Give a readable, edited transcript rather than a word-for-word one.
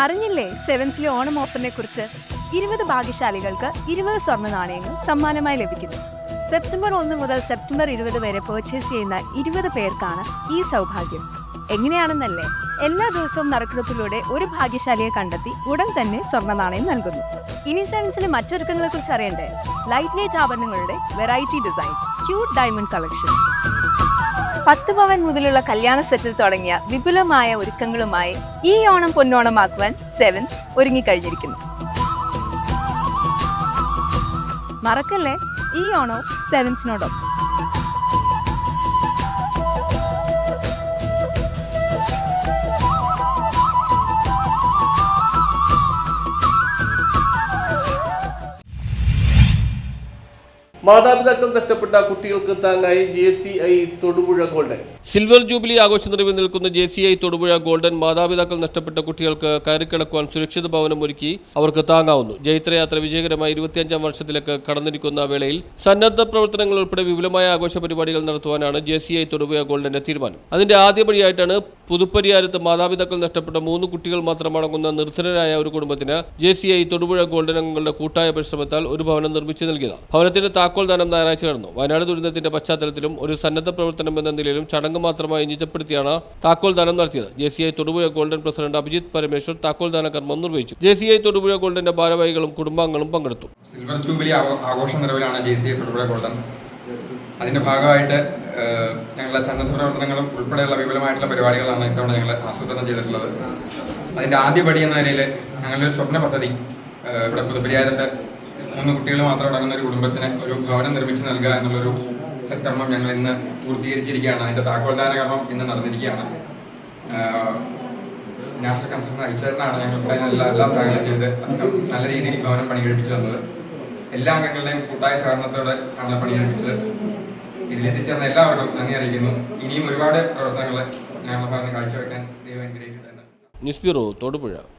അറിഞ്ഞില്ലേ സെവൻസിലെ ഓണം ഓഫറിനെ കുറിച്ച്? 20 ഭാഗ്യശാലികൾക്ക് 20 സ്വർണ്ണ നാണയങ്ങൾ സമ്മാനമായി ലഭിക്കുന്നു. സെപ്റ്റംബർ 1 മുതൽ സെപ്റ്റംബർ 20 വരെ പർച്ചേസ് ചെയ്യുന്ന 20 പേർക്കാണ് ഈ സൗഭാഗ്യം. എങ്ങനെയാണെന്നല്ലേ? എല്ലാ ദിവസവും നറുക്കെടുപ്പിലൂടെ ഒരു ഭാഗ്യശാലിയെ കണ്ടെത്തി ഉടൻ തന്നെ സ്വർണ്ണ നാണയം നൽകുന്നു. ഇനി സെവൻസിലെ മറ്റൊരുക്കങ്ങളെ കുറിച്ച് അറിയണ്ടേ? ലൈറ്റ് വെയ്റ്റ് ആഭരണങ്ങളുടെ variety design, cute diamond collection, 10 പവൻ മുതലുള്ള കല്യാണ സെറ്റിൽ തുടങ്ങിയ വിപുലമായ ഒരുക്കങ്ങളുമായി ഈ ഓണം പൊന്നോണമാക്കുവാൻ സെവൻസ് ഒരുങ്ങിക്കഴിഞ്ഞിരിക്കുന്നു. മറക്കല്ലേ, ഈ ഓണവും സെവൻസിനോടൊപ്പം. മാതാപിതാക്കൾ നഷ്ടപ്പെട്ട കുട്ടികൾക്ക് താങ്ങായി JCI Thodupuzha golden. Silver jubilee ആഘോഷ നിറവിൽ നിൽക്കുന്ന JCI തൊടുപുഴ ഗോൾഡൻ മാതാപിതാക്കൾ നഷ്ടപ്പെട്ട കുട്ടികൾക്ക് കയറിക്കിടക്കുവാൻ സുരക്ഷിത ഭവനം ഒരുക്കി അവർക്ക് താങ്ങാവുന്നു. ജൈത്രയാത്ര വിജയകരമായി 25ാം വർഷത്തിലേക്ക് കടന്നിരിക്കുന്ന വേളയിൽ സന്നദ്ധ പ്രവർത്തനങ്ങൾ ഉൾപ്പെടെ വിപുലമായ ആഘോഷ പരിപാടികൾ നടത്തുവാനാണ് JCI തൊടുപുഴ ഗോൾഡന്റെ തീരുമാനം. അതിന്റെ ആദ്യപടിയായിട്ടാണ് പുതുപ്പരിയാരത്ത് മാതാപിതാക്കൾ നഷ്ടപ്പെട്ട 3 കുട്ടികൾ മാത്രമടങ്ങുന്ന നിർധനരായ ഒരു കുടുംബത്തിന് JCI തൊടുപുഴ ഗോൾഡൻ അംഗങ്ങളുടെ കൂട്ടായ പരിശ്രമത്താൽ ഒരു ഭവനം നിർമ്മിച്ചു നൽകിയത്. ഭവനത്തിന്റെ താക്കോൽ ദാനം ഞായറാഴ്ച നടന്നു. വയനാട് ദുരന്തത്തിന്റെ പശ്ചാത്തലത്തിലും ഒരു സന്നദ്ധ പ്രവർത്തനം എന്ന നിലയിലും ചടങ്ങ് മാത്രമായി നിജപ്പെടുത്തിയാണ് താക്കോൽ ദാനം നടത്തിയത്. JCI Thodupuzha golden president Abhijith Parameshwar താക്കോൽ ദാന കർമ്മം നിർവഹിച്ചു. JCI തൊടുപുഴ ഗോൾഡന്റെ ഭാരവാഹികളും കുടുംബാംഗങ്ങളും പങ്കെടുത്തു. സിൽവർ ജൂബിലി ആഘോഷ നിറവിലാണ് JCI തൊടുപുഴ ഗോൾഡൻ. അതിന്റെ ഭാഗമായിട്ട് ഞങ്ങളുടെ സന്നദ്ധ പ്രവർത്തനങ്ങളും ഉൾപ്പെടെയുള്ള വിപുലമായിട്ടുള്ള പരിപാടികളാണ് ഇത്തവണ ഞങ്ങൾ ആസൂത്രണം ചെയ്തിട്ടുള്ളത്. അതിന്റെ ആദ്യപടി എന്ന നിലയിൽ ഞങ്ങളുടെ ഒരു സ്വപ്ന പദ്ധതി ഇവിടെ പുതുപ്പരിയാരത്തെ 3 കുട്ടികൾ മാത്രം അടങ്ങുന്ന ഒരു കുടുംബത്തിന് ഒരു ഭവനം നിർമ്മിച്ച് നൽകുക എന്നുള്ളൊരു സത്കർമ്മം ഞങ്ങൾ ഇന്ന് പൂർത്തീകരിച്ചിരിക്കുകയാണ്. അതിന്റെ താക്കോൽദാന കർമ്മം ഇന്ന് നടന്നിരിക്കുകയാണ്. നാഷണൽ കൺസ്ട്രക്ഷൻ അയച്ചേട്ടനാണ് ഞങ്ങൾക്ക് എല്ലാ സഹായം ചെയ്ത് നല്ല രീതിയിൽ ഭവനം പണി കഴിപ്പിച്ചു തന്നത്. എല്ലാ അംഗങ്ങളുടെയും കൂട്ടായ സഹകരണത്തോടെ ആണ് പണി കഴിപ്പിച്ചത്. ഇതിലെത്തിച്ചേർന്ന എല്ലാവർക്കും നന്ദി അറിയിക്കുന്നു. ഇനിയും ഒരുപാട് പ്രവർത്തനങ്ങൾ ഞങ്ങളുടെ ഭാഗത്ത് കാഴ്ചവെക്കാൻ ദൈവം അനുഗ്രഹിക്കട്ടെ. News bureau Thodupuzha.